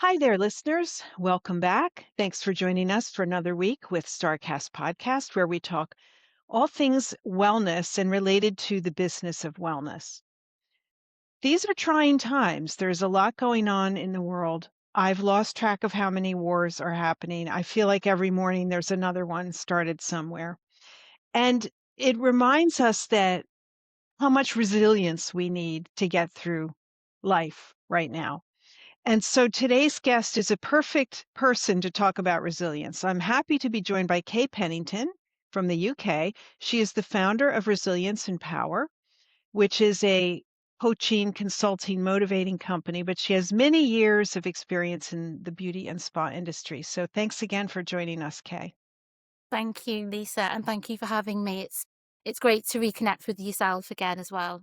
Hi there, listeners. Welcome back. Thanks for joining us for another week with StarrCast Podcast, where we talk all things wellness and related to the business of wellness. These are trying times. There's a lot going on in the world. I've lost track of how many wars are happening. I feel like every morning there's another one started somewhere. And it reminds us that how much resilience we need to get through life right now. And so today's guest is a perfect person to talk about resilience. I'm happy to be joined by Kay Pennington from the UK. She is the founder of Resilience and Power, which is a coaching, consulting, motivating company, but she has many years of experience in the beauty and spa industry. So thanks again for joining us, Kay. Thank you, Lisa, and thank you for having me. It's great to reconnect with yourself again as well.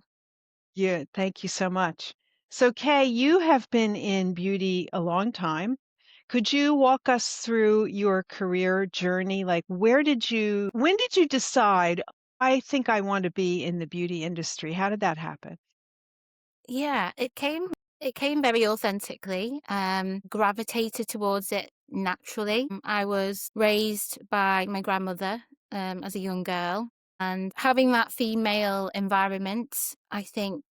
Yeah, thank you so much. So, Kay, you have been in beauty a long time. Could you walk us through your career journey? Like, when did you decide, I think I want to be in the beauty industry? How did that happen? Yeah, it came very authentically, gravitated towards it naturally. I was raised by my grandmother as a young girl, and having that female environment, I think,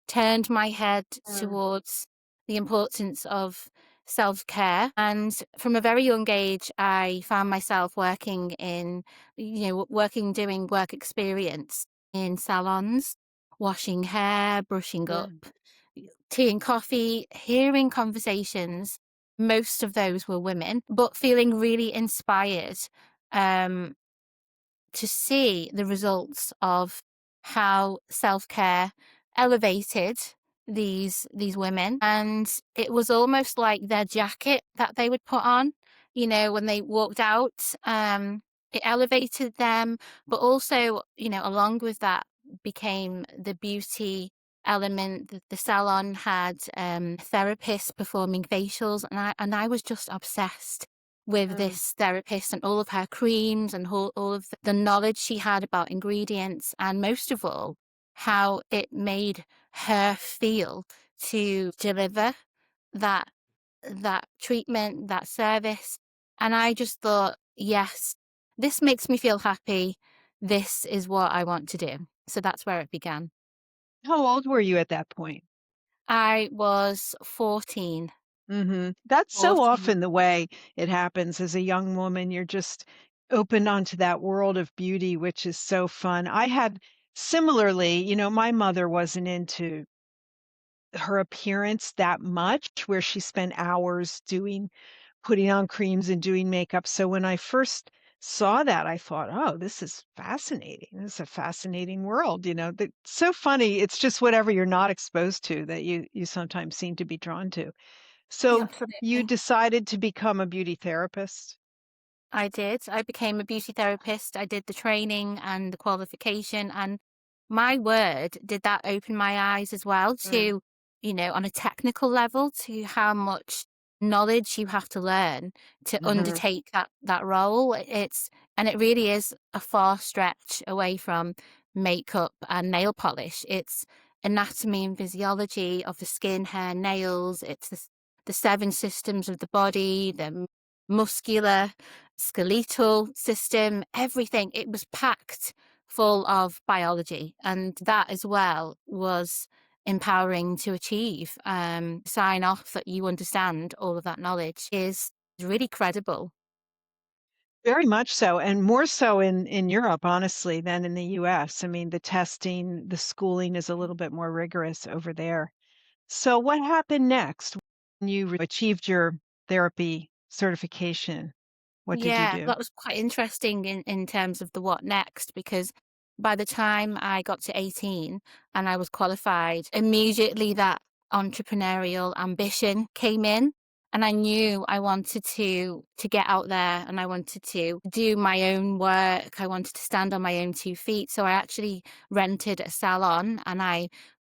turned my head Mm. towards the importance of self-care. And from a very young age, I found myself doing work experience in salons, washing hair, brushing up, Mm. tea and coffee, hearing conversations. Most of those were women, but feeling really inspired um, to see the results of how self-care elevated these women. And it was almost like their jacket that they would put on, when they walked out. It elevated them, but also, along with that became the beauty element. The salon had therapists performing facials, and I was just obsessed with Mm. this therapist and all of her creams and all of the knowledge she had about ingredients, and most of all, how it made her feel to deliver that that treatment, that service. And I just thought, yes, this makes me feel happy. This is what I want to do. So that's where it began. How old were you at that point? I was 14. That's so 14. often the way it happens as a young woman. You're just open onto that world of beauty, which is so fun. I had similarly, my mother wasn't into her appearance that much, where she spent hours putting on creams and doing makeup. So when I first saw that, I thought, "Oh, this is fascinating. This is a fascinating world." That's so funny. It's just whatever you're not exposed to that you sometimes seem to be drawn to. Yeah, So you absolutely. decided to become a beauty therapist? I did. I became a beauty therapist. I did the training and the qualification. And my word, did that open my eyes as well Mm. to, on a technical level, to how much knowledge you have to learn to Mhm. undertake that role. And it really is a far stretch away from makeup and nail polish. It's anatomy and physiology of the skin, hair, nails. It's the seven systems of the body, the muscular, skeletal system, everything. It was packed full of biology. And that as well was empowering to achieve. Sign off that you understand all of that knowledge is really credible. Very much so, and more so in Europe, honestly, than in the US. I mean, the testing, the schooling is a little bit more rigorous over there. So what happened next when you achieved your therapy certification? What did you Yeah, do? that was quite interesting in terms of the what next, because by the time I got to 18 and I was qualified, immediately that entrepreneurial ambition came in. And I knew I wanted to get out there and I wanted to do my own work. I wanted to stand on my own 2 feet. So I actually rented a salon and I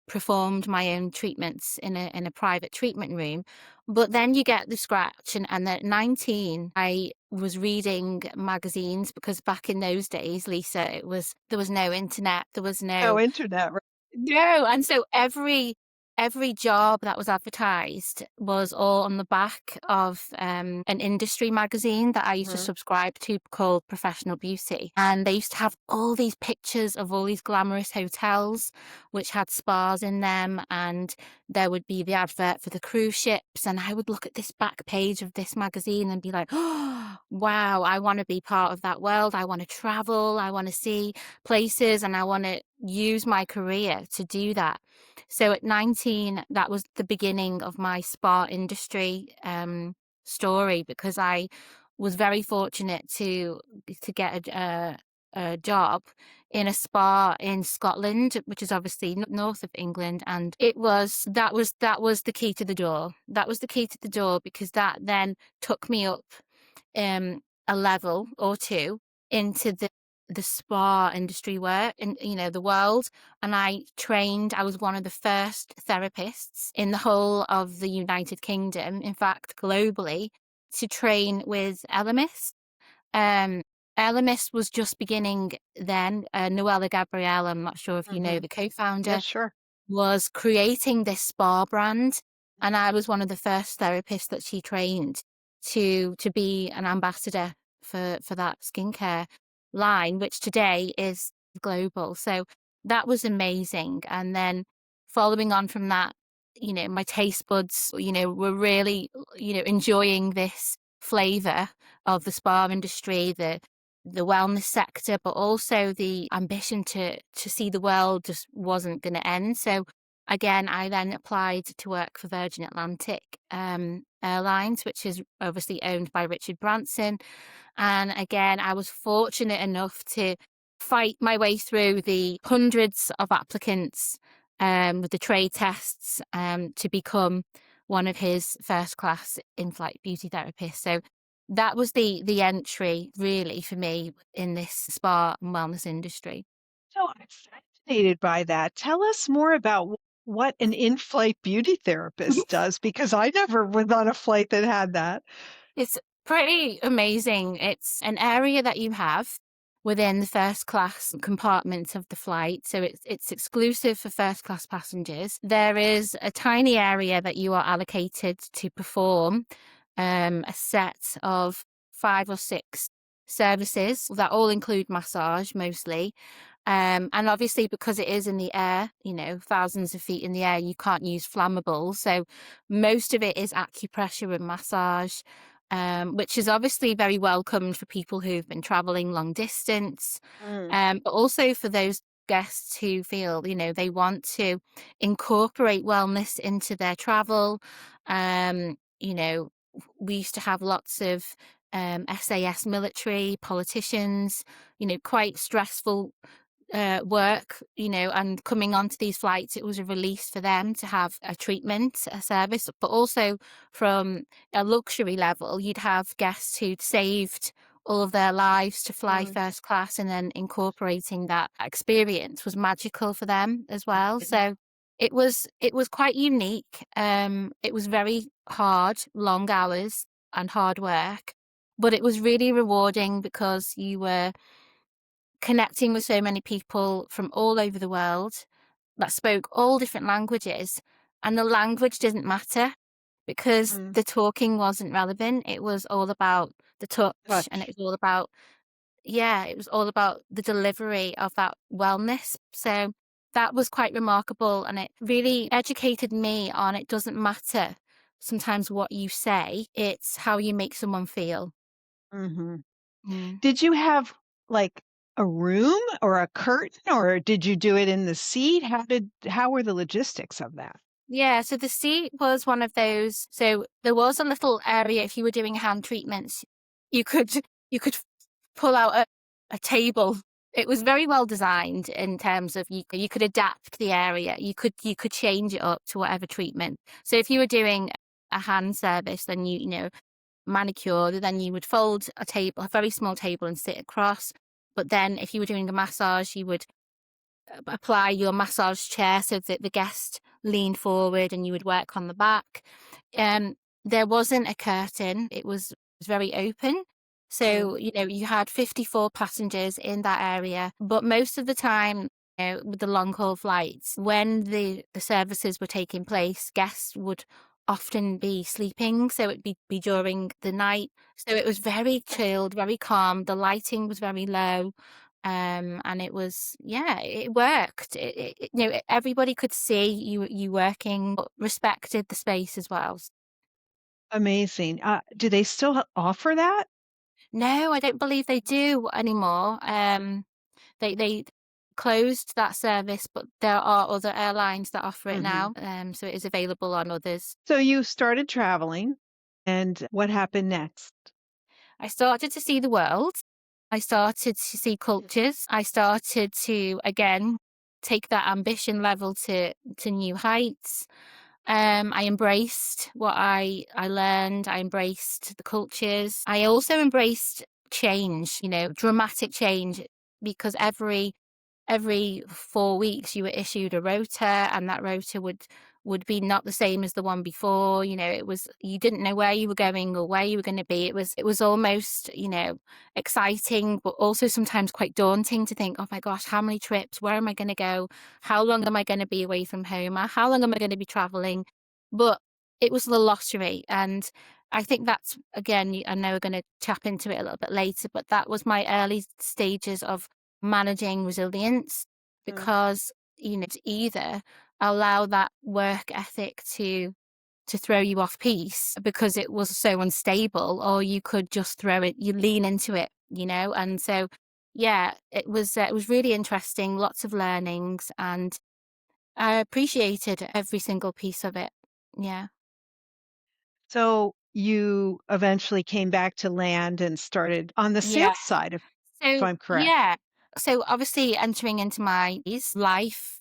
performed my own treatments in a private treatment room. But then you get the scratch, and at 19 I was reading magazines, because back in those days, Lisa, there was no internet, there was Oh, no internet, right. no, and so every every job that was advertised was all on the back of an industry magazine that I used to Mhm. subscribe to called Professional Beauty. And they used to have all these pictures of all these glamorous hotels which had spas in them. And there would be the advert for the cruise ships. And I would look at this back page of this magazine and be like, oh, wow, I want to be part of that world. I want to travel. I want to see places and I want to use my career to do that. So at 19, that was the beginning of my spa industry story, because I was very fortunate to get a job in a spa in Scotland, which is obviously north of England, and that was the key to the door. That was the key to the door, because that then took me up a level or two into the spa industry work and the world. And I was one of the first therapists in the whole of the United Kingdom, in fact globally, to train with Elemis. um Elemis was just beginning then. Noella Gabrielle, I'm not sure if you know, Mhm. the Yeah, co-founder, sure. was creating this spa brand, and I was one of the first therapists that she trained to be an ambassador for that skincare line, which today is global. So that was amazing. And then following on from that, my taste buds, were really, enjoying this flavor of the spa industry, the wellness sector, but also the ambition to see the world just wasn't going to end. So again, I then applied to work for Virgin Atlantic Airlines, which is obviously owned by Richard Branson. And again, I was fortunate enough to fight my way through the hundreds of applicants with the trade tests to become one of his first class in-flight beauty therapists. So that was the entry really for me in this spa and wellness industry. So I'm fascinated by that. Tell us more about what an in-flight beauty therapist does, because I never was on a flight that had that. It's pretty amazing. It's an area that you have within the first class compartment of the flight. So it's exclusive for first class passengers. There is a tiny area that you are allocated to perform a set of 5 or 6 services that all include massage mostly. And obviously, because it is in the air, thousands of feet in the air, you can't use flammables. So most of it is acupressure and massage, which is obviously very welcomed for people who've been traveling long distance, Mm. but also for those guests who feel, they want to incorporate wellness into their travel. We used to have lots of SAS military politicians, quite stressful work, and coming onto these flights, it was a release for them to have a treatment, a service, but also from a luxury level, you'd have guests who'd saved all of their lives to fly Mm. first class, and then incorporating that experience was magical for them as well. So it was quite unique. It was very hard, long hours and hard work, but it was really rewarding because you were connecting with so many people from all over the world that spoke all different languages. And the language didn't matter because Mm. the talking wasn't relevant. It was all about the touch, and it Touch. was all about, yeah, it was all about the delivery of that wellness. So that was quite remarkable. And it really educated me on, it doesn't matter sometimes what you say, it's how you make someone feel. Mhm. Mm. Did you have, like, a room or a curtain, or did you do it in the seat? How were the logistics of that? Yeah, so the seat was one of those. So there was a little area, if you were doing hand treatments, you could you could pull out a table. It was very well designed in terms of you could adapt the area. You could change it up to whatever treatment. So if you were doing a hand service, then manicure, then you would fold a table, a very small table, and sit across. But then if you were doing a massage, you would apply your massage chair so that the guest leaned forward and you would work on the back. Um, there wasn't a curtain, it was very open. Mm. So, you had 54 passengers in that area, but most of the time, with the long haul flights, when the services were taking place, guests would often be sleeping, so it'd be during the night. So it was very chilled, very calm. The lighting was very low. And it was, yeah, it worked. Everybody could see you working, but respected the space as well. Amazing. Do they still offer that? No, I don't believe they do anymore. They closed that service, but there are other airlines that offer it Mhm. now. So it is available on others. So you started traveling, and what happened next? I started to see the world. I started to see cultures. I started to, again, take that ambition level to new heights. I embraced what I learned. I embraced the cultures. I also embraced change, dramatic change, because every 4 weeks you were issued a rota, and that rota would be not the same as the one before. It was, you didn't know where you were going or where you were going to be. It was almost, exciting, but also sometimes quite daunting to think, oh my gosh, how many trips, where am I going to go, how long am I going to be away from home, how long am I going to be traveling? But it was the lottery. And I think that's, again, I know we're going to tap into it a little bit later, but that was my early stages of managing resilience, Mm. because to either allow that work ethic to throw you off piece because it was so unstable, or you could just you lean into it, and so yeah, it was really interesting, lots of learnings, and I appreciated every single piece of it. Yeah. So you eventually came back to land and started on the Yeah. sales side, if So, I'm correct. yeah. So obviously entering into my life,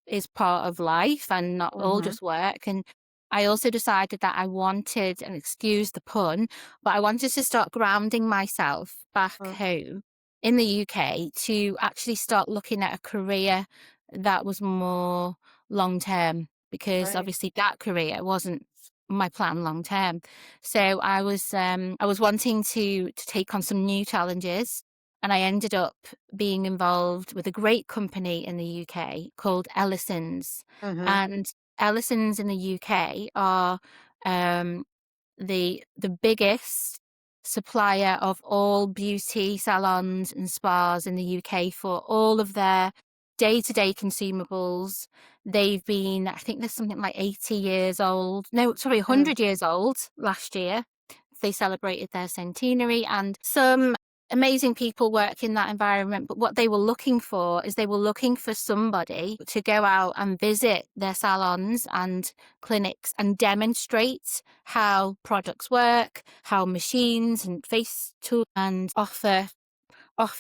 is part of life and not all Mhm. just work. And I also decided that I wanted, and excuse the pun, but I wanted to start grounding myself back Mm. home in the UK to actually start looking at a career that was more long term, because Right. obviously that career wasn't my plan long term. So I was wanting to take on some new challenges, and I ended up being involved with a great company in the UK called Ellison's. Mhm. And Ellison's in the UK are um, the biggest supplier of all beauty salons and spas in the UK for all of their day-to-day consumables. They've been, I think there's something like 80 years old. No, sorry, Mm. 100 years old last year. They celebrated their centenary, and some amazing people work in that environment. But what they were looking for is they were looking for somebody to go out and visit their salons and clinics and demonstrate how products work, how machines and face tools, and offer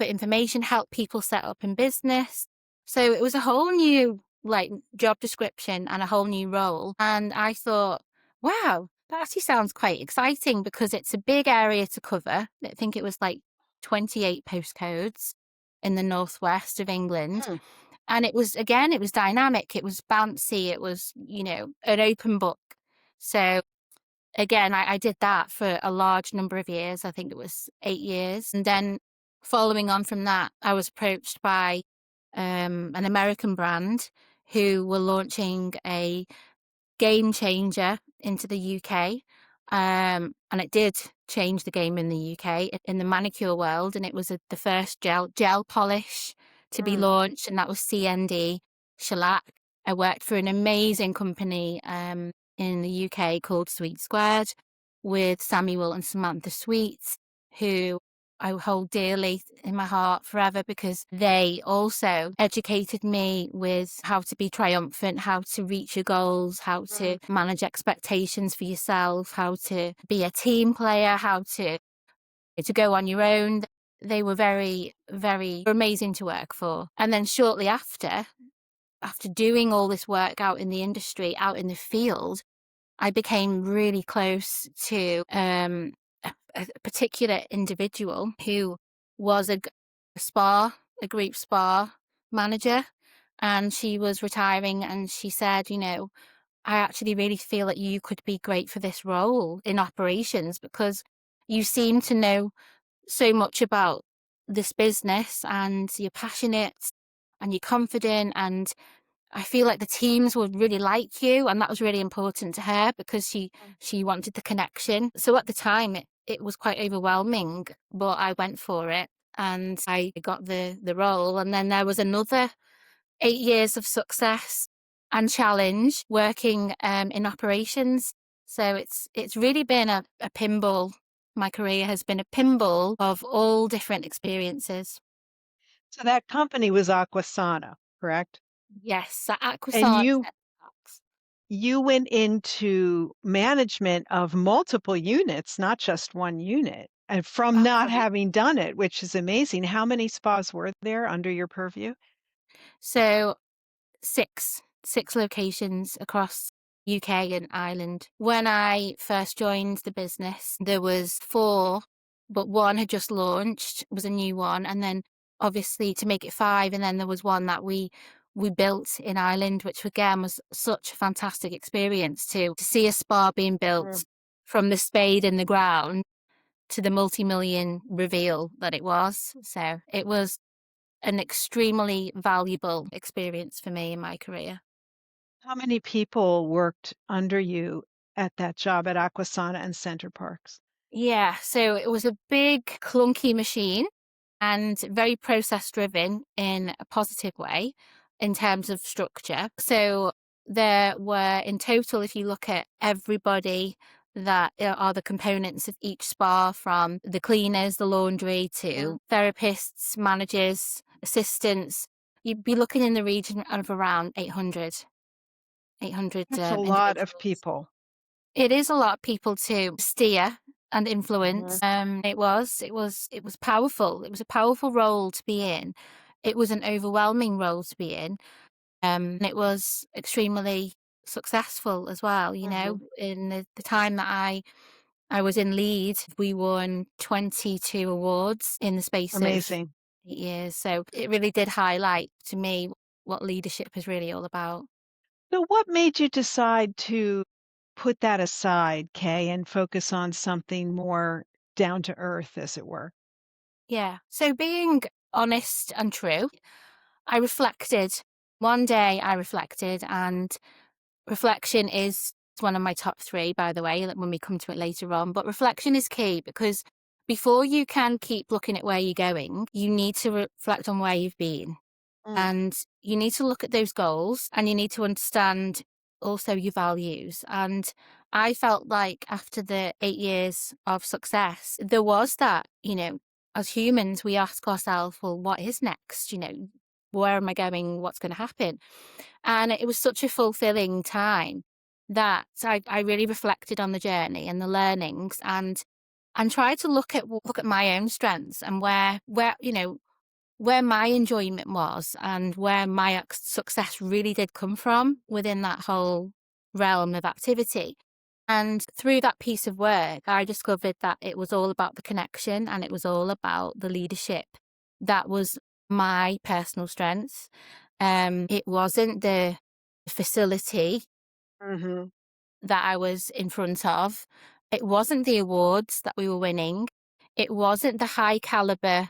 information, help people set up in business. So it was a whole new job description and a whole new role. And I thought, wow, that actually sounds quite exciting, because it's a big area to cover. I think it was like 28 postcodes in the northwest of England. Hmm. And it was dynamic, it was bouncy, it was, an open book. So again, I did that for a large number of years. I think it was 8 years. And then following on from that, I was approached by an American brand who were launching a game changer into the UK. And it did change the game in the UK in the manicure world. And it was the first gel polish to be Mm. launched, and that was CND Shellac. I worked for an amazing company in the UK called Sweet Squared, with Samuel and Samantha Sweet, who I hold dearly in my heart forever, because they also educated me with how to be triumphant, how to reach your goals, how to Mm. manage expectations for yourself, how to be a team player, how to go on your own. They were very, very amazing to work for. And then shortly after doing all this work out in the industry, out in the field, I became really close to a particular individual who was a group spa manager, and she was retiring, and she said, I actually really feel that you could be great for this role in operations, because you seem to know so much about this business and you're passionate. and you're confident, and I feel like the teams would really like you, and that was really important to her because she wanted the connection. So at the time, it was quite overwhelming, but I went for it and I got the role. And then there was another 8 years of success and challenge working in operations. So it's really been a pinball. My career has been a pinball of all different experiences. So that company was Aquasana, correct? Yes, at And Aquasana. you went into management of multiple units, not just one unit, and from not Absolutely. having done it, which is amazing. How many spas were there under your purview? So six locations across UK and Ireland. When I first joined the business, there was four, but one had just launched, was a new one, and then obviously to make it five, and then there was one that we built in Ireland, which again was such a fantastic experience to see a spa being Mm. built from the spade in the ground to the multi-million reveal that it was. So it was an extremely valuable experience for me in my career. How many people worked under you at that job at Aquasana and Center Parks? Yeah, so it was a big, clunky machine and very process driven in a positive way in terms of structure. So there were in total, if you look at everybody that are the components of each spa, from the cleaners, the laundry, Mm. to therapists, managers, assistants, you'd be looking in the region of around 800 That's a lot of individuals. people. It is a lot of people to steer and Mhm. influence. It was powerful. It was a powerful role to be in. It was an overwhelming role to be in. And it was extremely successful as well. Mhm. In the time that I was in lead, we won 22 awards in the space of Amazing. 8 years. So it really did highlight to me what leadership is really all about. So what made you decide to put that aside, Kay, and focus on something more down to earth, as it were? Yeah. So being honest and true, I reflected. One day I reflected, and reflection is one of my top three, by the way, when we come to it later on. But reflection is key because before you can keep looking at where you're going, you need to reflect on where you've been. Mm. And you need to look at those goals, and you need to understand also your values. And I felt like after the 8 years of success, there was that, as humans, we ask ourselves, well, what is next? Where am I going? What's going to happen? And it was such a fulfilling time that I really reflected on the journey and the learnings, and tried to look at my own strengths and where my enjoyment was and where my success really did come from within that whole realm of activity. And through that piece of work, I discovered that it was all about the connection and it was all about the leadership. That was my personal strengths. It wasn't the facility Mhm. that I was in front of. It wasn't the awards that we were winning. It wasn't the high caliber,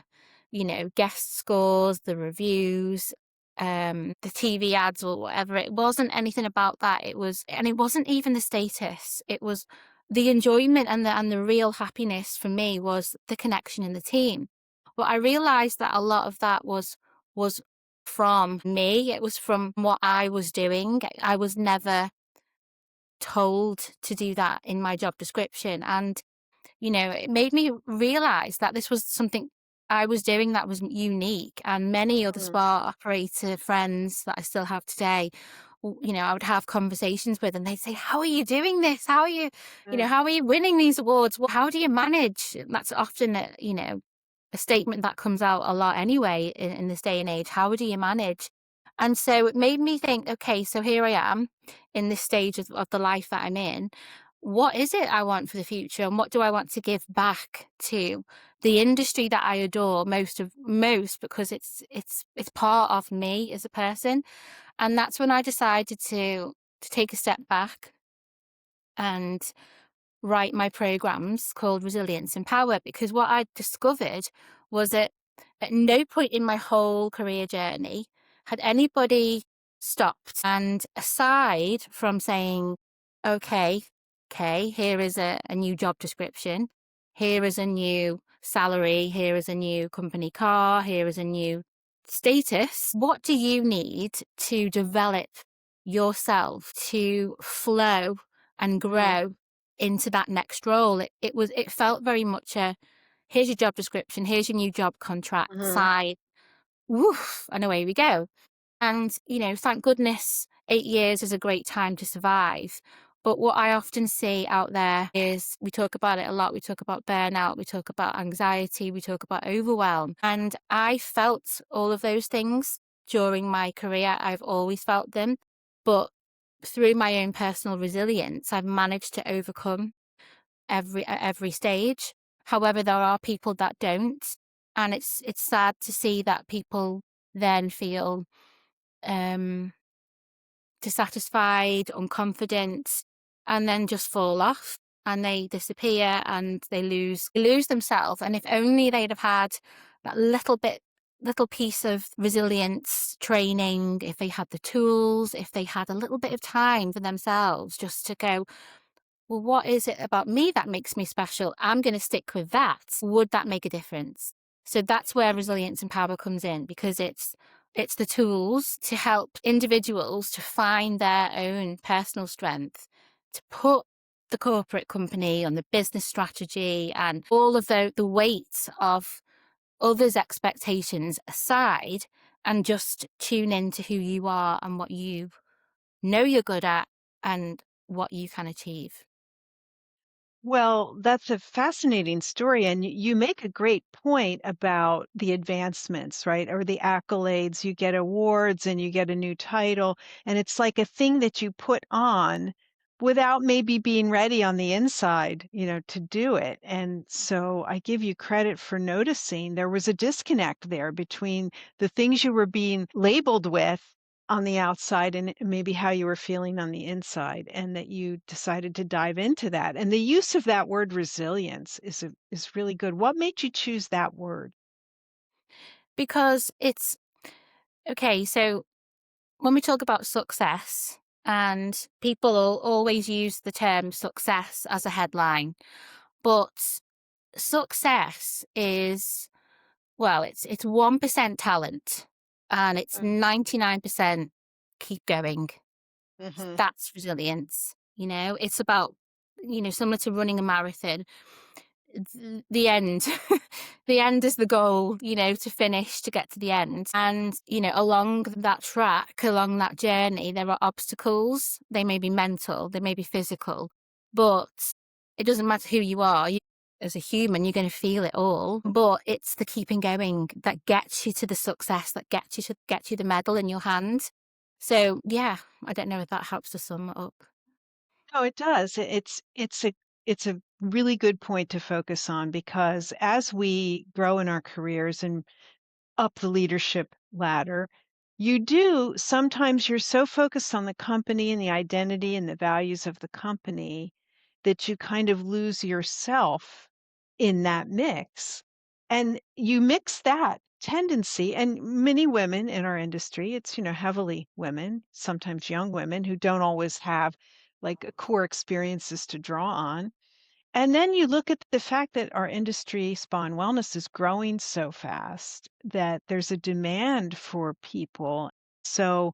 guest scores, the reviews, the TV ads or whatever. It wasn't anything about that. And it wasn't even the status. It was the enjoyment and the real happiness for me was the connection in the team. But I realized that a lot of that was from me. It was from what I was doing. I was never told to do that in my job description. And, it made me realize that this was something I was doing that was unique. And many other Mm. spa operator friends that I still have today, I would have conversations with, and they'd say, how are you doing this? Mm. How are you winning these awards? Well, how do you manage? And that's often a statement that comes out a lot anyway in this day and age. How do you manage? And so it made me think, okay, so here I am in this stage of the life that I'm in. What is it I want for the future, and what do I want to give back to the industry that I adore most because it's part of me as a person. And that's when I decided to take a step back and write my programs called Resilience and Power, because what I discovered was that at no point in my whole career journey Had anybody stopped and, aside from saying, okay, here is a new job description, here is a new salary, here is a new company car, here is a new status, what do you need to develop yourself to flow and Mhm. grow into that next role? It felt very much a, here's your job description, here's your new job contract, Mhm. sign, woof, and away we go. And, thank goodness 8 years is a great time to survive. But what I often see out there is, we talk about it a lot. We talk about burnout, we talk about anxiety, we talk about overwhelm. And I felt all of those things during my career. I've always felt them. But through my own personal resilience, I've managed to overcome at every stage. However, there are people that don't. And it's sad to see that people then feel um, dissatisfied, unconfident, and then just fall off and they disappear and they lose themselves. And if only they'd have had that little piece of resilience training, if they had the tools, if they had a little bit of time for themselves just to go, well, what is it about me that makes me special? I'm going to stick with that. Would that make a difference? So that's where resilience and power comes in, because it's the tools to help individuals to find their own personal strength, to put the corporate company on the business strategy and all of the weight of others' expectations aside, and just tune into who you are and what you know you're good at and what you can achieve. Well, that's a fascinating story, and you make a great point about the advancements, right? Or the accolades. You get awards and you get a new title, and it's like a thing that you put on without maybe being ready on the inside, to do it. And so I give you credit for noticing there was a disconnect there between the things you were being labeled with on the outside and maybe how you were feeling on the inside, and that you decided to dive into that. And the use of that word resilience is really good. What made you choose that word? Because it's okay. So when we talk about success, and people always use the term success as a headline, but success is, well, it's 1% talent and it's Mm. 99% keep going. Mhm. That's resilience. It's about, similar to running a marathon, the end. The end is the goal, to finish, to get to the end. And, along that track, along that journey, there are obstacles. They may be mental, they may be physical, but it doesn't matter who you are. As a human, you're going to feel it all, but it's the keeping going that gets you to the success, that gets you the medal in your hand. So yeah, I don't know if that helps to sum it up. Oh, it does. It's a really good point to focus on, because as we grow in our careers and up the leadership ladder, you do sometimes you're so focused on the company and the identity and the values of the company that you kind of lose yourself in that mix. And you mix that tendency, and many women in our industry, it's, heavily women, sometimes young women who don't always have like core experiences to draw on. And then you look at the fact that our industry, spa and wellness, is growing so fast that there's a demand for people. So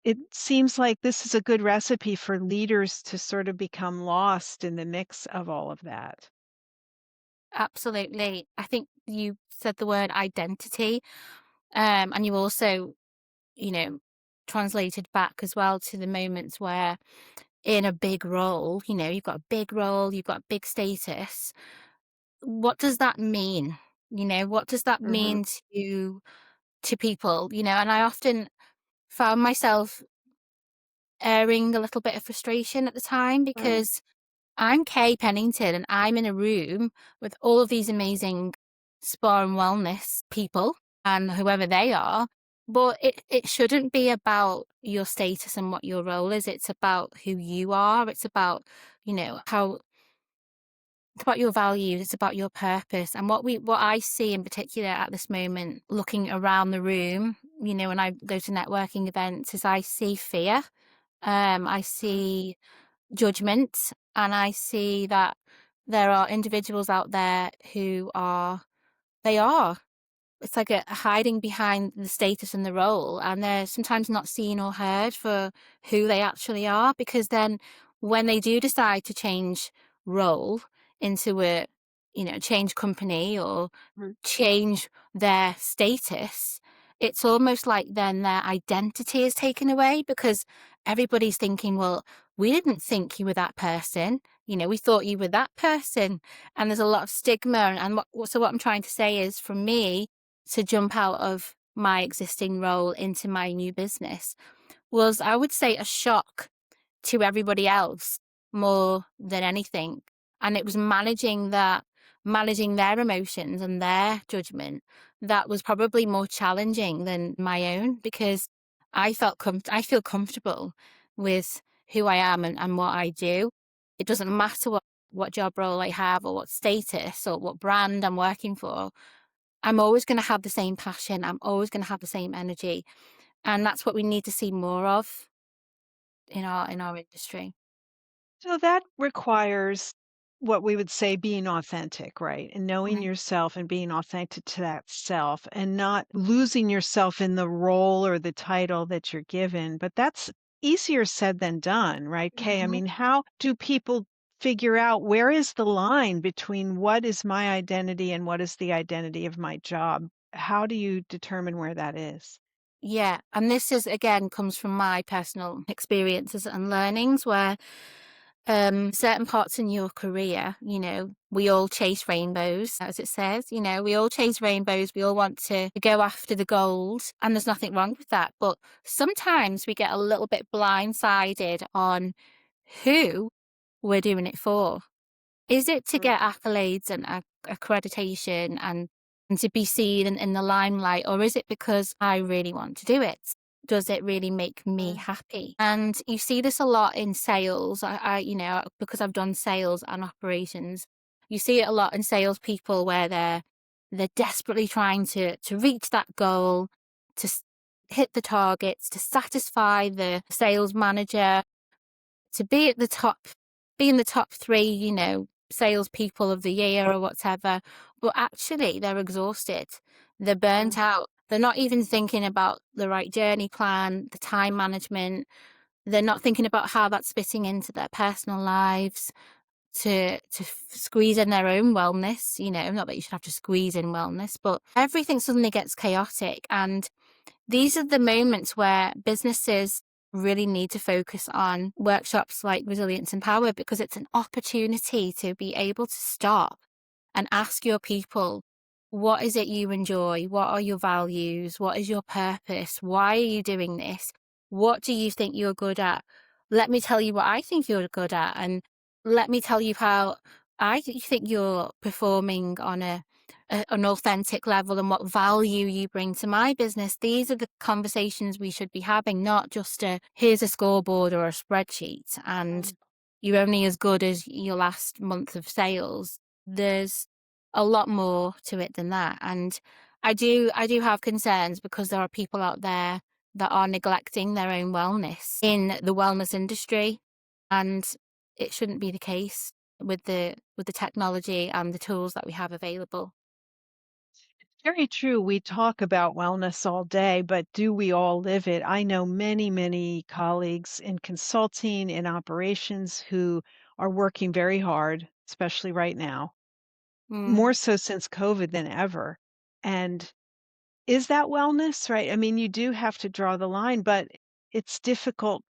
it seems like this is a good recipe for leaders to sort of become lost in the mix of all of that. Absolutely. I think you said the word identity, and you also, you know, translated back as well to the moments where in a big role, you've got a big role, you've got a big status. What does that mean? What does that Mhm. mean to people? And I often found myself airing a little bit of frustration at the time, Mm. because I'm Kay Pennington and I'm in a room with all of these amazing spa and wellness people and whoever they are. But it shouldn't be about your status and what your role is. It's about who you are. It's about, how It's about your values, it's about your purpose. And what I see in particular at this moment, looking around the room, when I go to networking events, is I see fear. I see judgment, and I see that there are individuals out there who are it's like a hiding behind the status and the role, and they're sometimes not seen or heard for who they actually are, because then when they do decide to change role into change company or Mhm. change their status, it's almost like then their identity is taken away, because everybody's thinking, well, we didn't think you were that person. We thought you were that person. And there's a lot of stigma. And so what I'm trying to say is, for me, to jump out of my existing role into my new business was, I would say, a shock to everybody else more than anything. And it was managing their emotions and their judgment that was probably more challenging than my own, because I feel comfortable with who I am and what I do. It doesn't matter what job role I have or what status or what brand I'm working for. I'm always going to have the same passion. I'm always going to have the same energy. And that's what we need to see more of in our industry. So that requires what we would say being authentic, right? And knowing Mm. yourself and being authentic to that self and not losing yourself in the role or the title that you're given. But that's easier said than done, right, Kay? I Mhm. mean, how do people figure out where is the line between what is my identity and what is the identity of my job? How do you determine where that is? Yeah, and this is again comes from my personal experiences and learnings, where certain parts in your career, we all chase rainbows, as it says. We all chase rainbows. We all want to go after the gold, and there's nothing wrong with that. But sometimes we get a little bit blindsided on who we're doing it for. Is it to Mm, get accolades and accreditation and to be seen in the limelight, or is it because I really want to do it? Does it really make me mm, happy? And you see this a lot in sales. Because I've done sales and operations, you see it a lot in salespeople where they're desperately trying to reach that goal, to hit the targets, to satisfy the sales manager, to be at the top, be in the top three, salespeople of the year or whatever. But actually, they're exhausted. They're mm, burnt out. They're not even thinking about the right journey plan, the time management. They're not thinking about how that's fitting into their personal lives to squeeze in their own wellness. Not that you should have to squeeze in wellness, but everything suddenly gets chaotic. And these are the moments where businesses really need to focus on workshops like Resilience and Power, because it's an opportunity to be able to stop and ask your people, what is it you enjoy? What are your values? What is your purpose? Why are you doing this? What do you think you're good at? Let me tell you what I think you're good at. And let me tell you how think you're performing on an authentic level, and what value you bring to my business. These are the conversations we should be having, not just here's a scoreboard or a spreadsheet, and mm. you're only as good as your last month of sales. There's a lot more to it than that. And I do have concerns, because there are people out there that are neglecting their own wellness in the wellness industry, and it shouldn't be the case with the technology and the tools that we have available. Very true. We talk about wellness all day, but do we all live it? I know many, many colleagues in consulting, in operations who are working very hard, especially right now, Mm. more so since COVID than ever. And is that wellness, right? I mean, you do have to draw the line, but it's difficult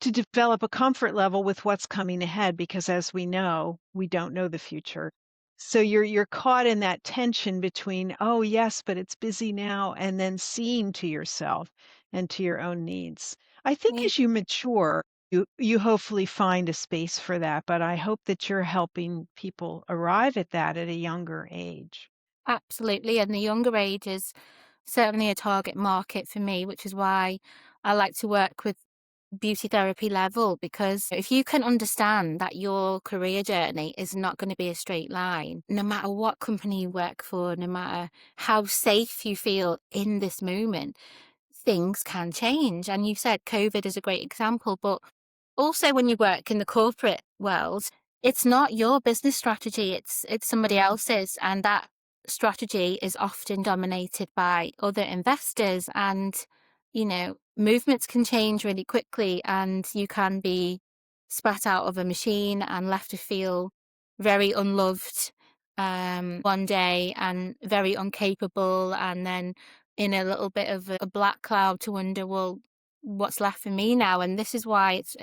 to develop a comfort level with what's coming ahead because as we know, we don't know the future. So you're caught in that tension between, oh yes, but it's busy now, and then seeing to yourself and to your own needs. I think Yeah, as you mature, you hopefully find a space for that, but I hope that you're helping people arrive at that at a younger age. absolutely. And the younger age is certainly a target market for me, which is why I like to work with beauty therapy level, because if you can understand that your career journey is not going to be a straight line, no matter what company you work for, no matter how safe you feel in this moment, things can change. And you said COVID is a great example, but also when you work in the corporate world, it's not your business strategy, it's somebody Mm, else's, and that strategy is often dominated by other investors. And movements can change really quickly, and you can be spat out of a machine and left to feel very unloved one day, and very incapable, and then in a little bit of a black cloud to wonder, well, what's left for me now? And this is why it's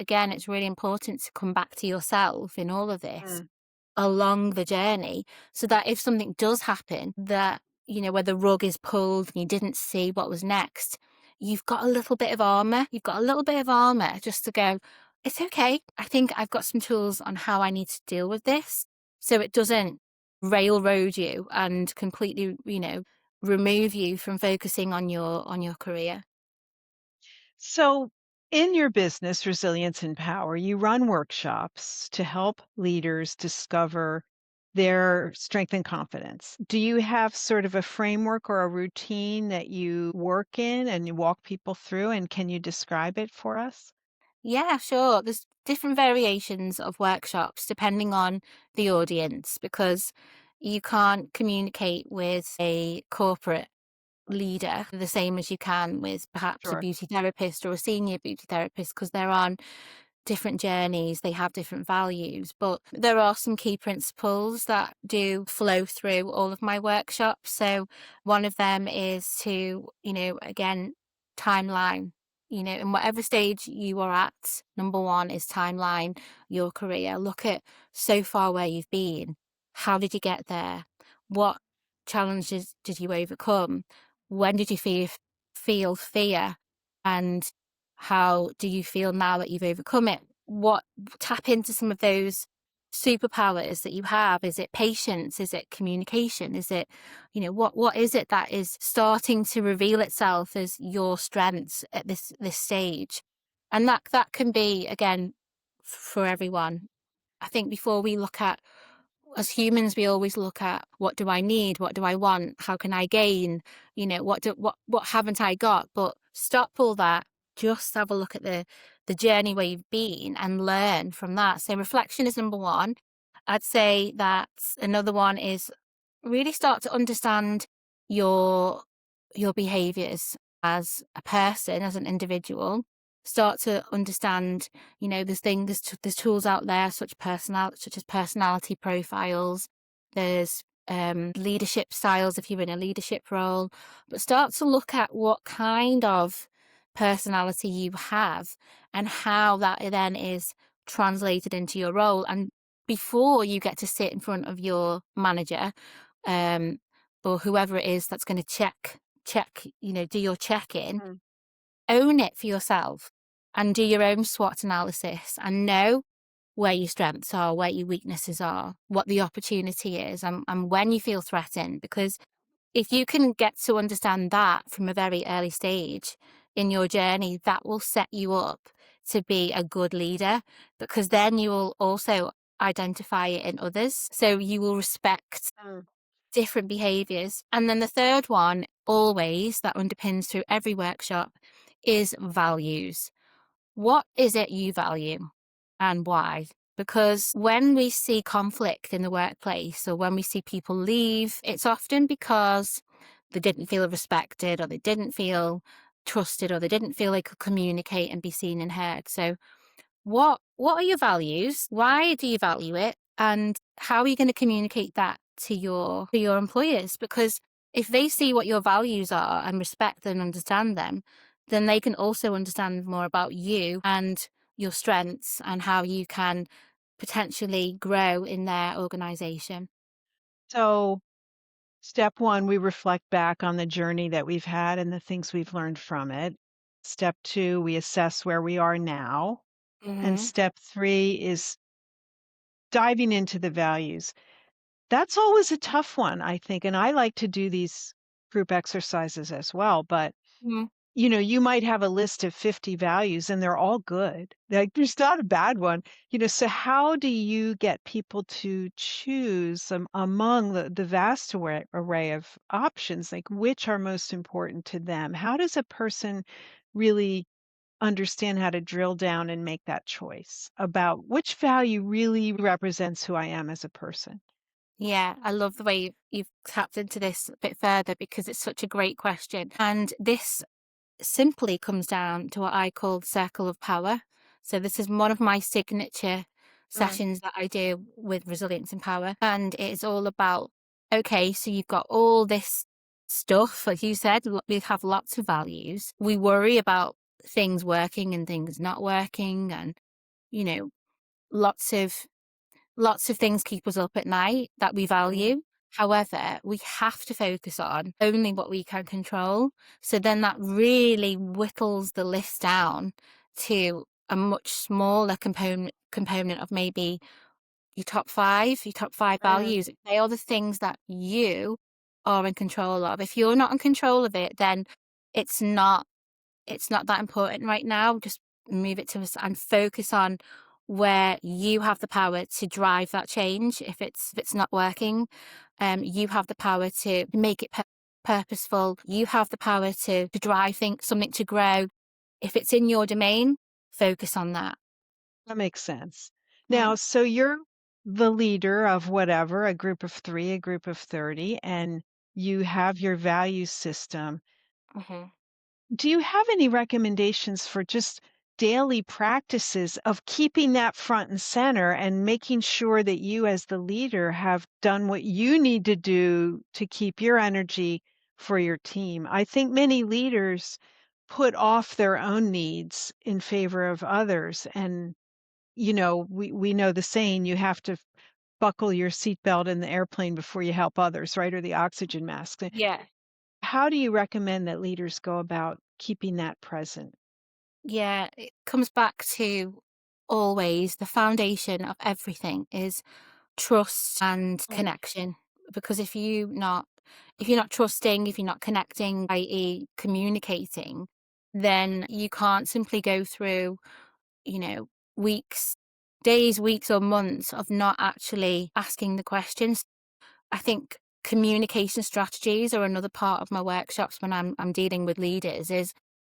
really important to come back to yourself in all of this mm. along the journey, so that if something does happen, that, where the rug is pulled and you didn't see what was next, you've got a little bit of armor. You've got a little bit of armor just to go, it's okay. I think I've got some tools on how I need to deal with this, so it doesn't railroad you and completely, remove you from focusing on your career. So, in your business, Resilience and Power, you run workshops to help leaders discover their strength and confidence. Do you have sort of a framework or a routine that you work in and you walk people through? And can you describe it for us? Yeah, sure. There's different variations of workshops depending on the audience, because you can't communicate with a corporate leader the same as you can with perhaps a Sure. beauty therapist or a senior beauty therapist, because they're on different journeys, they have different values. But there are some key principles that do flow through all of my workshops. So one of them is to, again, timeline. In whatever stage you are at, number one is timeline your career. Look at so far where you've been. How did you get there? What challenges did you overcome? When did you feel fear? And how do you feel now that you've overcome it? Tap into some of those superpowers that you have. Is it patience? Is it communication? Is it, what is it that is starting to reveal itself as your strengths at this stage? And that can be, again, for everyone. I think before we look at, as humans, we always look at, what do I need? What do I want? How can I gain? What haven't I got? But stop all that. Just have a look at the journey where you've been and learn from that. So reflection is number one. I'd say that another one is really start to understand your behaviors as a person, as an individual. Start to understand, there's tools out there such as personality profiles. There's leadership styles if you're in a leadership role. But start to look at what kind of personality you have and how that then is translated into your role. And before you get to sit in front of your manager, um, or whoever it is that's going to check, do your check-in, Mm. own it for yourself and do your own SWOT analysis and know where your strengths are, where your weaknesses are, what the opportunity is, and when you feel threatened. Because if you can get to understand that from a very early stage in your journey, that will set you up to be a good leader, because then you will also identify it in others. So you will respect Mm. different behaviors. And then the third one, always, that underpins through every workshop, is values. What is it you value and why? Because when we see conflict in the workplace or when we see people leave, it's often because they didn't feel respected, or they didn't feel trusted, or they didn't feel they could communicate and be seen and heard. So what are your values? Why do you value it? And how are you going to communicate that to your employers? Because if they see what your values are and respect and understand them, then they can also understand more about you and your strengths and how you can potentially grow in their organization. So, step one, we reflect back on the journey that we've had and the things we've learned from it. Step two, we assess where we are now. And Hmm. step three is diving into the values. That's always a tough one, I think. And I like to do these group exercises as well. But, you might have a list of 50 values and they're all good. Like there's not a bad one. So how do you get people to choose among the vast array of options, like which are most important to them? How does a person really understand how to drill down and make that choice about which value really represents who I am as a person? Yeah, I love the way you've tapped into this a bit further because it's such a great question. And this simply comes down to what I call the circle of power. So this is one of my signature Mm, sessions that I do with Resilience and Power. And it is all about, okay, so you've got all this stuff, like you said, we have lots of values. We worry about things working and things not working and, you know, lots of lots of things keep us up at night that we mhm. value. However, we have to focus on only what we can control. So then that really whittles the list down to a much smaller component of maybe your top five Mm, values. They are the things that you are in control of. If you're not in control of it, then it's not it's not that important right now. Just move it to us and focus on where you have the power to drive that change. If it's not working, you have the power to make it purposeful. You have the power to drive something to grow. If it's in your domain, focus on that. that makes sense. Now, Mm. so you're the leader of whatever, a group of 3, a group of 30, and you have your value system. Mhm. Do you have any recommendations for just daily practices of keeping that front and center and making sure that you, as the leader, have done what you need to do to keep your energy for your team? I think many leaders put off their own needs in favor of others. And, we know the saying, you have to buckle your seatbelt in the airplane before you help others, right? Or the oxygen mask. Yeah. How do you recommend that leaders go about keeping that present? Yeah, it comes back to always the foundation of everything is trust and Mm, connection. Because if you're not trusting, if you're not connecting, i.e. communicating, then you can't simply go through, you know, weeks, days, weeks or months of not actually asking the questions. I think communication strategies are another part of my workshops when I'm dealing with leaders is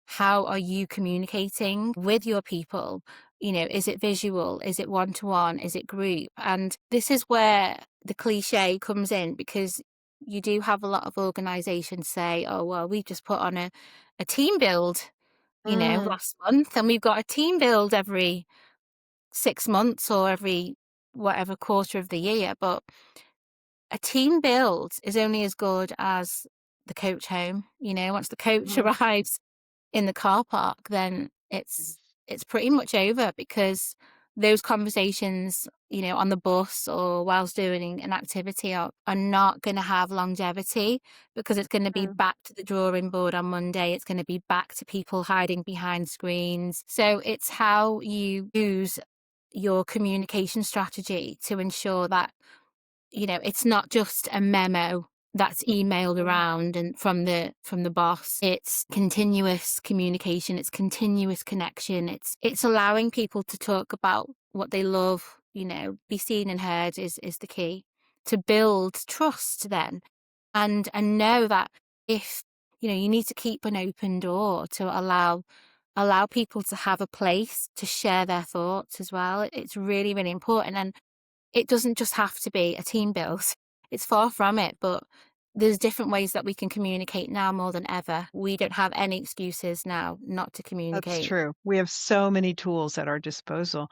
how are you communicating with your people? Is it visual? Is it one to one? Is it group? And this is where the cliche comes in because you do have a lot of organizations say, oh, well, we just put on a team build, mm, last month, and we've got a team build every 6 months or every whatever quarter of the year. But a team build is only as good as the coach home. Once the coach mhm, arrives in the car park, then it's pretty much over because those conversations, on the bus or whilst doing an activity are not going to have longevity because it's going to be mm. back to the drawing board on Monday. It's going to be back to people hiding behind screens. So it's how you use your communication strategy to ensure that it's not just a memo that's emailed Mhm. around and from the boss. It's continuous communication, it's continuous connection. It's allowing people to talk about what they love, be seen and heard is the key to build trust then. And know that if you need to keep an open door to allow people to have a place to share their thoughts as well. It's really, really important. And it doesn't just have to be a team build. It's far from it, but there's different ways that we can communicate now more than ever. We don't have any excuses now not to That's communicate. true. We have so many tools at our disposal.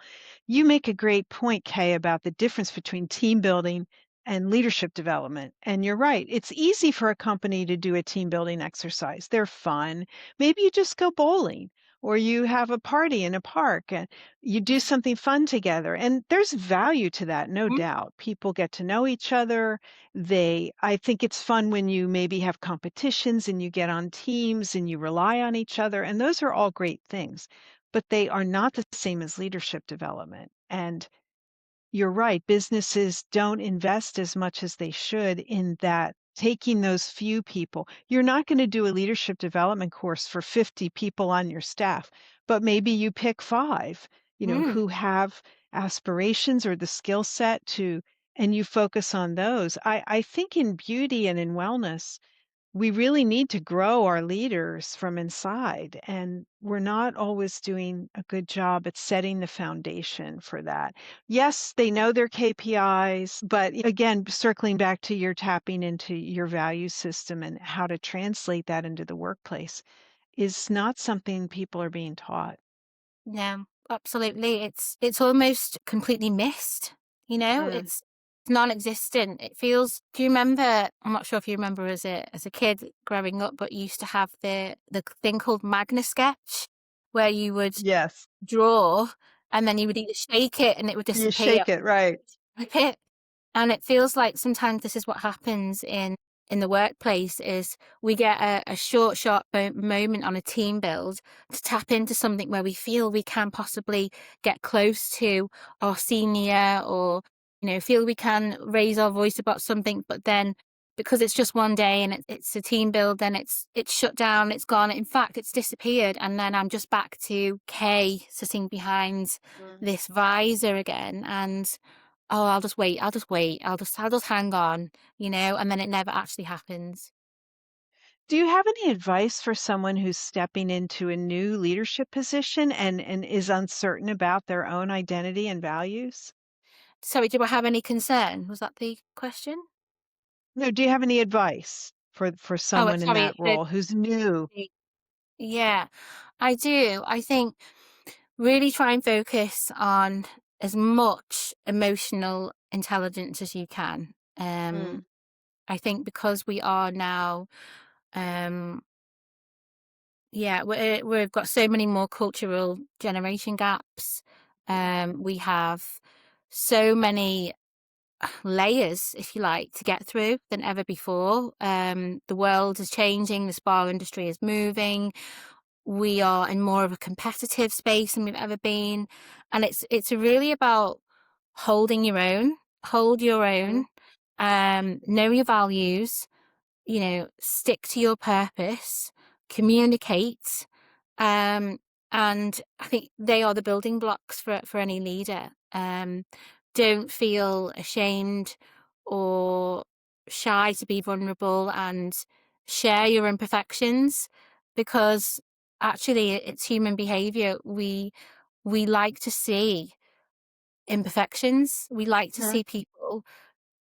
You make a great point, Kay, about the difference between team building and leadership development. And you're right. It's easy for a company to do a team building exercise. They're fun. Maybe you just go bowling or you have a party in a park and you do something fun together. And there's value to that, no Mhm. doubt. People get to know each other. I think it's fun when you maybe have competitions and you get on teams and you rely on each other. And those are all great things, but they are not the same as leadership development. And you're right, businesses don't invest as much as they should in that taking those few people. You're not going to do a leadership development course for 50 people on your staff, but maybe you pick 5, Mm. who have aspirations or the skill set to, and you focus on those. I think in beauty and in wellness, we really need to grow our leaders from inside, and we're not always doing a good job at setting the foundation for that. Yes, they know their KPIs, but again, circling back to your tapping into your value system and how to translate that into the workplace is not something people are being taught. Yeah, absolutely. It's almost completely missed, Mm. it's non-existent. It feels, do you remember, I'm not sure if you remember as a kid growing up, but you used to have the thing called Magna Sketch, where you would Yes, draw and then you would either shake it and it would you disappear, shake it, right. type it. And it feels like sometimes this is what happens in the workplace is we get a short, sharp moment on a team build to tap into something where we feel we can possibly get close to our senior, or, feel we can raise our voice about something, but then because it's just one day and it's a team build, then it's shut down, it's gone. In fact, it's disappeared. And then I'm just back to Kay sitting behind this visor again. And oh, I'll just wait. I'll just hang on, and then it never actually happens. Do you have any advice for someone who's stepping into a new leadership position and is uncertain about their own identity and values? Sorry, do I have any concern? Was that the question? No, do you have any advice for Oh, someone in sorry. that role who's new? Yeah, I do. I think really try and focus on as much emotional intelligence as you can. Mm, I think because we are now, um, yeah, we've got so many more cultural generation gaps. We have so many layers, if you like, to get through than ever before. The world is changing, the spa industry is moving. We are in more of a competitive space than we've ever been. And it's really about holding your own, hold your mhm, own, know your values, stick to your purpose, communicate. Um, and I think they are the building blocks for any leader. Don't feel ashamed or shy to be vulnerable and share your imperfections, because actually it's human behavior. We like to see imperfections. We like to mhm, see people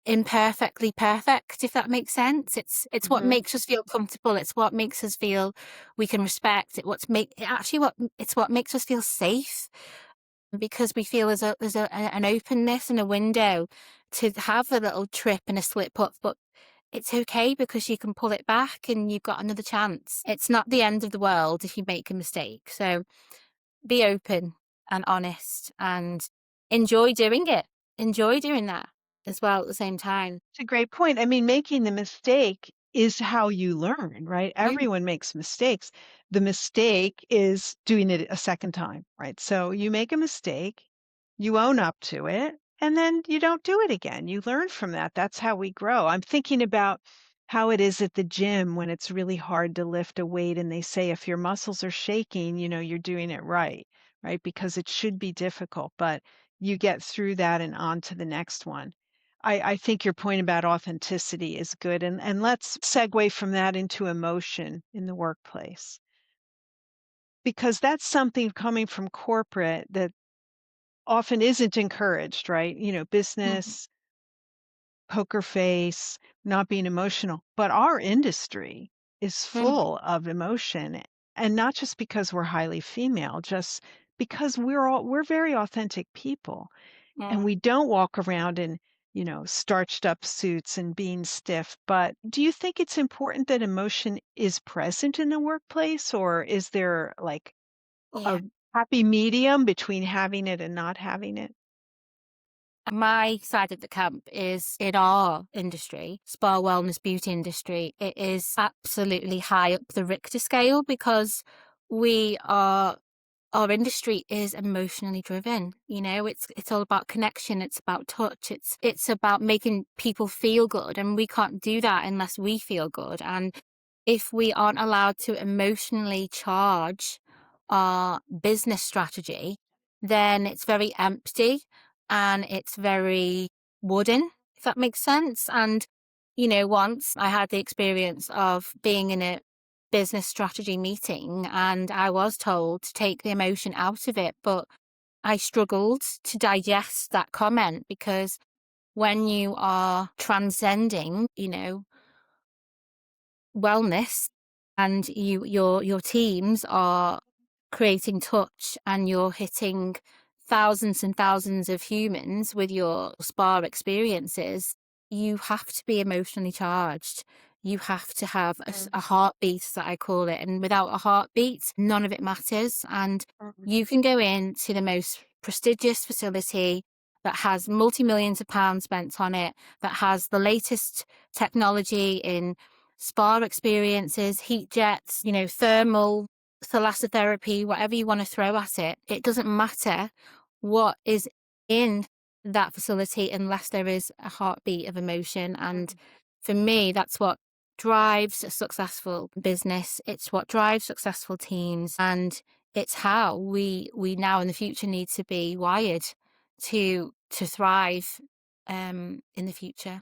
imperfectly perfect, if that makes sense. It's what mhm, makes us feel comfortable. It's what makes us feel we can respect it. It's what makes us feel safe, because we feel an openness and a window to have a little trip and a slip up, but it's okay because you can pull it back and you've got another chance. It's not the end of the world if you make a mistake. So be open and honest and enjoy doing it. Enjoy doing that as well at the same time. It's a great point. I mean, making the mistake is how you learn, right? Mm, Everyone makes mistakes. The mistake is doing it a second time, right? So you make a mistake, you own up to it, and then you don't do it again. You learn from that. That's how we grow. I'm thinking about how it is at the gym when it's really hard to lift a weight and they say if your muscles are shaking, you're doing it right, right? Because it should be difficult, but you get through that and on to the next one. I think your point about authenticity is good, and let's segue from that into emotion in the workplace, because that's something coming from corporate that often isn't encouraged, right? mhm, Business, poker face, not being emotional. But our industry is mhm, full of emotion, and not just because we're highly female, just because we're very authentic people. And mm. we don't walk around in, starched up suits and being stiff. But do you think it's important that emotion is present in the workplace, or is there like Yeah. a happy medium between having it and not having it? My side of the camp is in our industry, spa wellness beauty industry. It is absolutely high up the Richter scale because we are our industry is emotionally driven. It's all about connection, it's about touch, it's about making people feel good, and we can't do that unless we feel good. And if we aren't allowed to emotionally charge our business strategy, then it's very empty and it's very wooden, if that makes sense. And once I had the experience of being in a business strategy meeting and I was told to take the emotion out of it, but I struggled to digest that comment, because when you are transcending, wellness, and your teams are creating touch, and you're hitting thousands and thousands of humans with your spa experiences, you have to be emotionally charged. You have to have a heartbeat, that I call it. And without a heartbeat, none of it matters. And you can go into the most prestigious facility that has multi-millions of pounds spent on it, that has the latest technology in spa experiences, heat jets, thermal thalassotherapy, whatever you want to throw at it. It doesn't matter what is in that facility unless there is a heartbeat of emotion. And for me, that's what drives a successful business. It's what drives successful teams. And it's how we now in the future need to be wired to thrive in the future.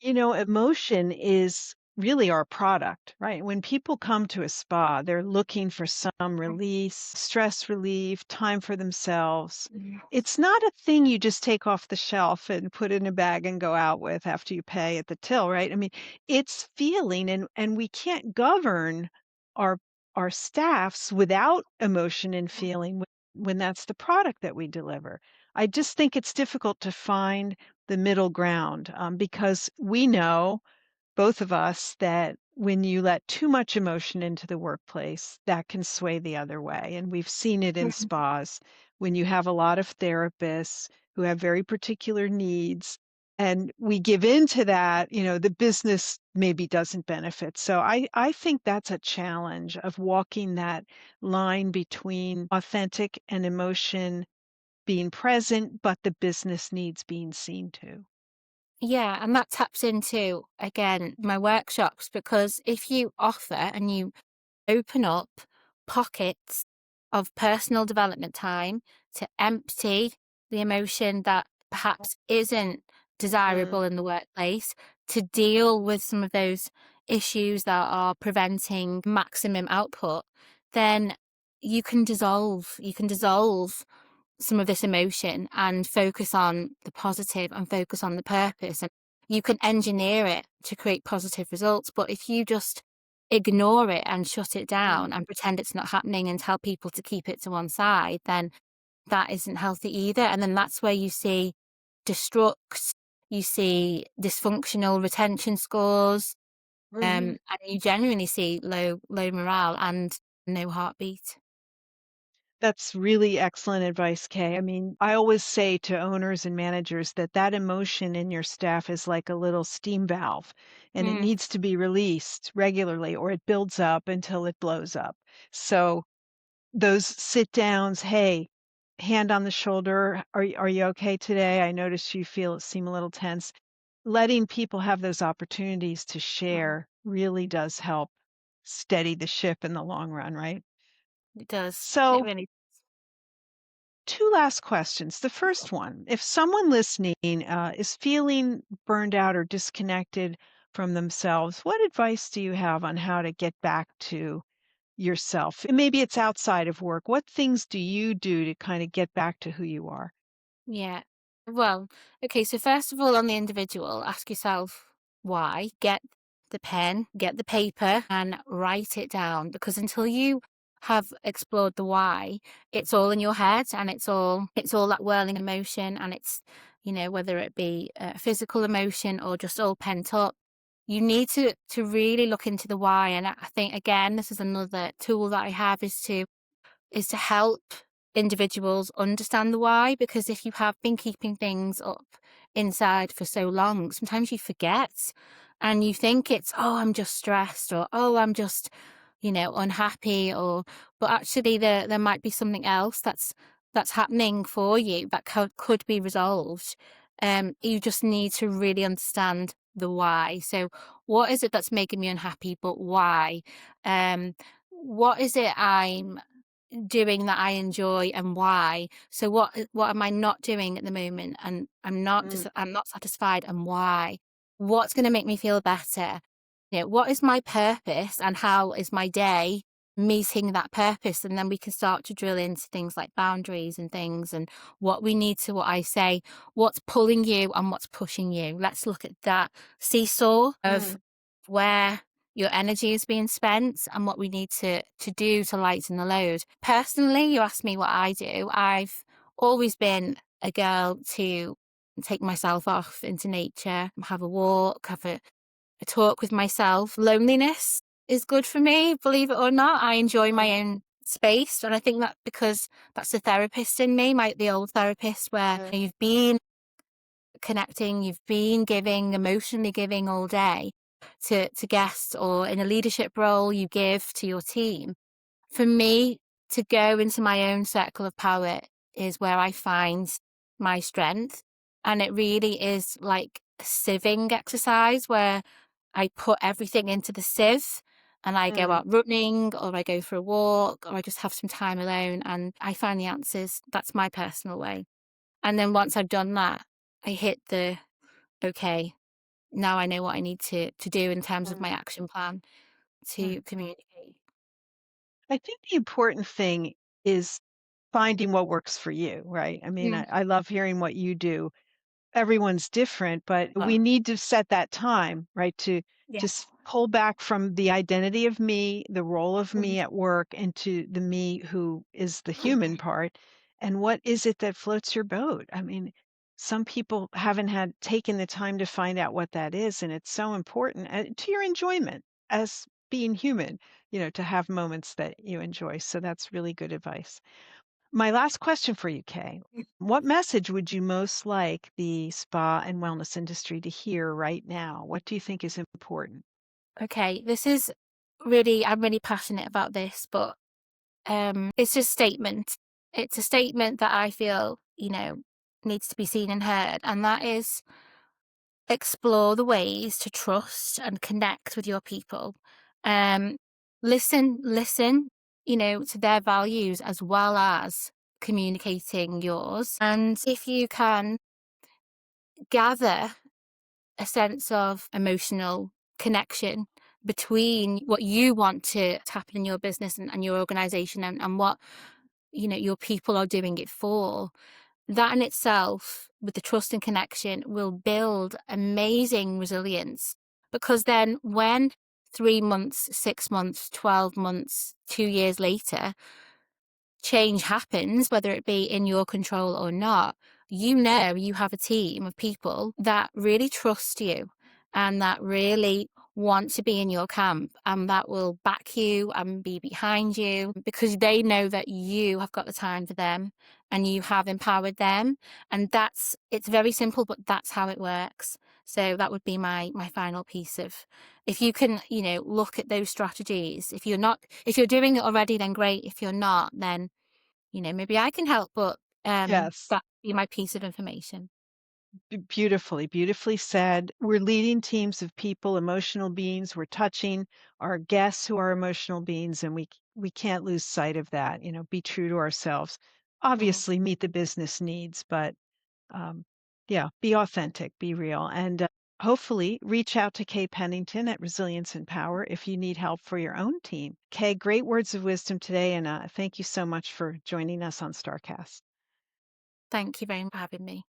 Emotion is really our product, right? When people come to a spa, they're looking for some release, stress relief, time for themselves. It's not a thing you just take off the shelf and put in a bag and go out with after you pay at the till, right? I mean, it's feeling, and we can't govern our our staffs without emotion and feeling when that's the product that we deliver. I just think it's difficult to find the middle ground, because we know, both of us, that when you let too much emotion into the workplace, that can sway the other way. And we've seen it in spas when you have a lot of therapists who have very particular needs, and we give in to that, the business maybe doesn't benefit. So I think that's a challenge of walking that line between authentic and emotion being present, but the business needs being seen too. Yeah, and that taps into, again, my workshops, because if you offer and you open up pockets of personal development time to empty the emotion that perhaps isn't desirable in the workplace, to deal with some of those issues that are preventing maximum output, then you can dissolve some of this emotion and focus on the positive and focus on the purpose. And you can engineer it to create positive results. But if you just ignore it and shut it down and pretend it's not happening and tell people to keep it to one side, then that isn't healthy either. And then that's where you see destructs, you see dysfunctional retention scores, and you genuinely see low morale and no heartbeat. That's really excellent advice, Kay. I mean, I always say to owners and managers that that emotion in your staff is like a little steam valve, and it Mm, needs to be released regularly or it builds up until it blows up. So those sit downs, hey, hand on the shoulder, are you okay today? I noticed you seem a little tense. Letting people have those opportunities to share really does help steady the ship in the long run, right? it does. It So really. two last questions. The first one, if someone listening is feeling burned out or disconnected from themselves, what advice do you have on how to get back to yourself? And maybe it's outside of work. What things do you do to kind of get back to who you are? Yeah. Well, okay, so first of all, on the individual, ask yourself why. Get the pen, get the paper, and write it down, because until you have explored the why, it's all in your head, and it's all that whirling emotion, and it's, whether it be physical emotion or just all pent up. You need to really look into the why. And I think, again, this is another tool that I have, is to help individuals understand the why, because if you have been keeping things up inside for so long, sometimes you forget and you think it's, oh, I'm just stressed, or oh, I'm just, unhappy, but actually there might be something else that's happening for you that could be resolved. You just need to really understand the why. So what is it that's making me unhappy, but why? What is it I'm doing that I enjoy, and why? So what am I not doing at the moment, and Mm, I'm not satisfied, and why? What's going to make me feel better? What is my purpose, and how is my day meeting that purpose? And then we can start to drill into things like boundaries and things, and what I say, what's pulling you and what's pushing you. Let's look at that seesaw of mm, where your energy is being spent and what we need to do to lighten the load. Personally, you asked me what I do. I've always been a girl to take myself off into nature, have a walk, have a talk with myself. Loneliness is good for me, believe it or not. I enjoy mm, my own space. And I think that because that's the therapist in me, the old therapist, where mm, you've been connecting, you've been giving, emotionally giving all day to guests, or in a leadership role you give to your team. For me, to go into my own circle of power is where I find my strength. And it really is like a sieving exercise where I put everything into the sieve, and I go mm, out running, or I go for a walk, or I just have some time alone and I find the answers. That's my personal way. And then once I've done that, I hit the okay, now I know what I need to do in terms of my mm, action plan mm. to communicate. I think the important thing is finding what works for you, right? I mean, Mm. I love hearing what you do. Everyone's different, but we Oh, need to set that time, right? To yeah. just pull back from the identity of me, the role of Mhm. me at work, into the me who is the human part. And what is it that floats your boat? I mean, some people haven't had taken the time to find out what that is, and it's so important to your enjoyment as being human, to have moments that you enjoy. So that's really good advice. My last question for you, Kay. What message would you most like the spa and wellness industry to hear right now? What do you think is important? Okay, I'm really passionate about this, but it's a statement. It's a statement that I feel, needs to be seen and heard, and that is explore the ways to trust and connect with your people. Um, listen, to their values as well as communicating yours. And if you can gather a sense of emotional connection between what you want to happen in your business and your organization, and what your people are doing it for, that in itself, with the trust and connection, will build amazing resilience. Because then when 3 months, 6 months, 12 months, 2 years later, change happens, whether it be in your control or not, you have a team of people that really trust you and that really want to be in your camp, and that will back you and be behind you because they know that you have got the time for them and you have empowered them. And it's very simple, but that's how it works. So that would be my final piece of, if you can, look at those strategies. If you're doing it already, then great. If you're not, then maybe I can help, but Yes. that'd be my piece of information. Beautifully, beautifully said. We're leading teams of people, emotional beings. We're touching our guests who are emotional beings, and we can't lose sight of that. Be true to ourselves. Mm. Obviously, meet the business needs, but um, yeah, be authentic, be real, and hopefully reach out to Kay Pennington at Resilience and Power if you need help for your own team. Kay, great words of wisdom today, and thank you so much for joining us on StarrCast. Thank you very much for having me.